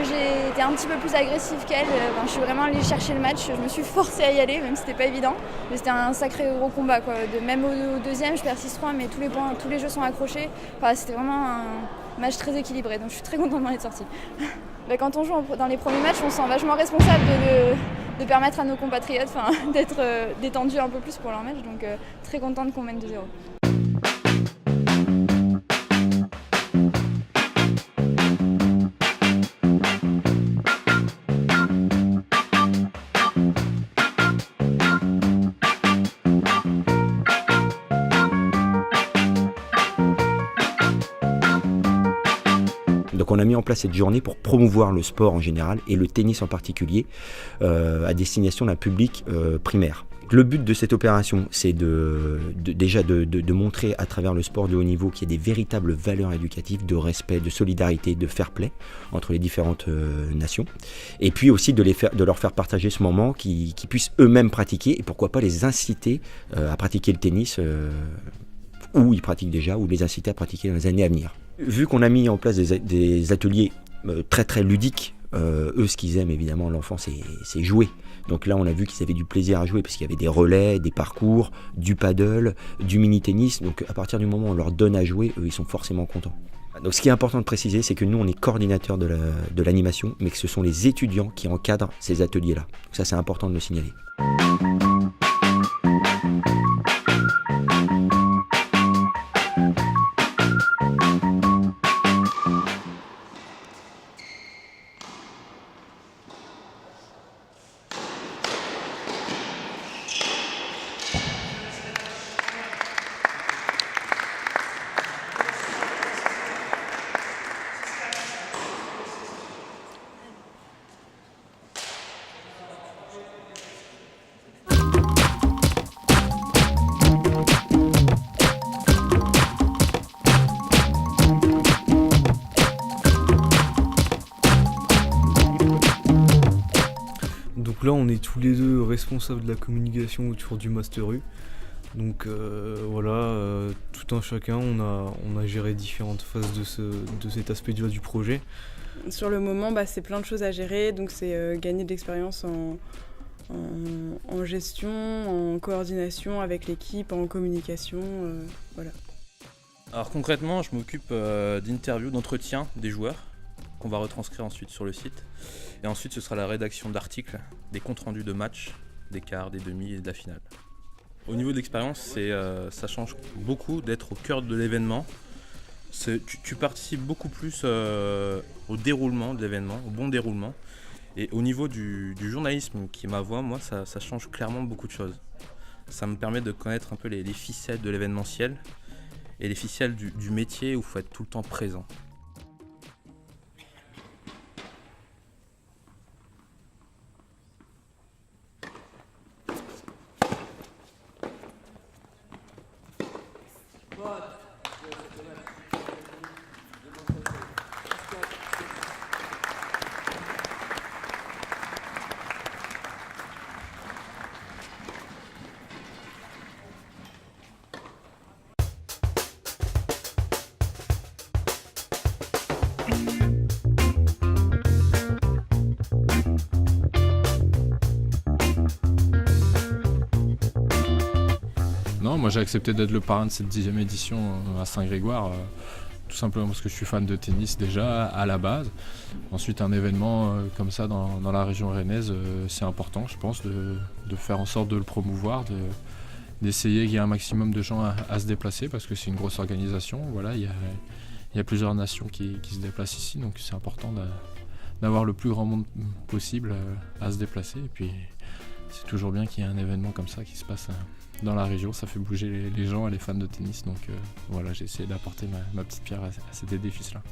j'ai été un petit peu plus agressive qu'elle. Je suis vraiment allée chercher le match. Je me suis forcée à y aller, même si c'était pas évident. Mais c'était un sacré gros combat, quoi. Même au deuxième, je perds 6-3, mais tous les jeux sont accrochés. C'était vraiment un match très équilibré. Donc je suis très contente d'en être sortie. Quand on joue dans les premiers matchs, on se sent vachement responsable de permettre à nos compatriotes d'être détendus un peu plus pour leur match. Donc très contente qu'on mène 2-0. Donc on a mis en place cette journée pour promouvoir le sport en général et le tennis en particulier à destination d'un public primaire. Le but de cette opération, c'est déjà de montrer à travers le sport de haut niveau qu'il y a des véritables valeurs éducatives de respect, de solidarité, de fair play entre les différentes nations. Et puis aussi de leur faire partager ce moment qu'ils puissent eux-mêmes pratiquer et pourquoi pas les inciter à pratiquer le tennis où ils pratiquent déjà, ou les inciter à pratiquer dans les années à venir. Vu qu'on a mis en place des ateliers très très ludiques, eux ce qu'ils aiment évidemment, l'enfant, c'est jouer. Donc là on a vu qu'ils avaient du plaisir à jouer parce qu'il y avait des relais, des parcours, du paddle, du mini-tennis. Donc à partir du moment où on leur donne à jouer, eux ils sont forcément contents. Donc ce qui est important de préciser, c'est que nous on est coordinateurs de l'animation, mais que ce sont les étudiants qui encadrent ces ateliers-là. Donc ça c'est important de le signaler. Donc là, on est tous les deux responsables de la communication autour du Master U. Donc tout un chacun, on a géré différentes phases de cet aspect-là du projet. Sur le moment, c'est plein de choses à gérer, donc c'est gagner de l'expérience en gestion, en coordination avec l'équipe, en communication, voilà. Alors concrètement, je m'occupe d'interviews, d'entretiens des joueurs qu'on va retranscrire ensuite sur le site. Et ensuite, ce sera la rédaction d'articles, des comptes rendus de matchs, des quarts, des demi et de la finale. Au niveau de l'expérience, ça change beaucoup d'être au cœur de l'événement. Tu participes beaucoup plus au déroulement de l'événement, au bon déroulement. Et au niveau du journalisme qui est ma voix, moi, ça change clairement beaucoup de choses. Ça me permet de connaître un peu les ficelles de l'événementiel et les ficelles du métier où il faut être tout le temps présent. Non, moi j'ai accepté d'être le parrain de cette 10e édition à Saint-Grégoire, tout simplement parce que je suis fan de tennis déjà à la base. Ensuite un événement comme ça dans la région rennaise, c'est important je pense de faire en sorte de le promouvoir, d'essayer qu'il y ait un maximum de gens à se déplacer parce que c'est une grosse organisation. Voilà, il y a plusieurs nations qui se déplacent ici, donc c'est important d'avoir le plus grand monde possible à se déplacer. Et puis c'est toujours bien qu'il y ait un événement comme ça qui se passe dans la région, ça fait bouger les gens et les fans de tennis, donc voilà, j'ai essayé d'apporter ma petite pierre à cet édifice-là.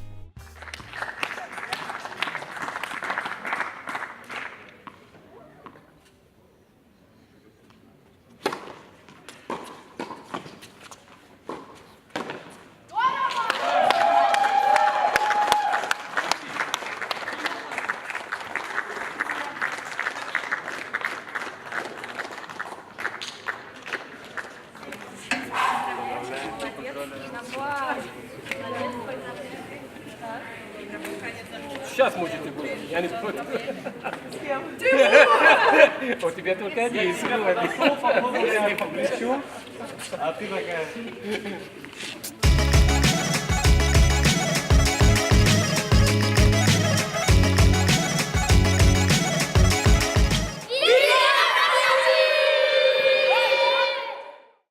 confiance, moi j'étais bon. Yannis Pote. On t'est bientôt qu'à dire, ici, on va dire. Après,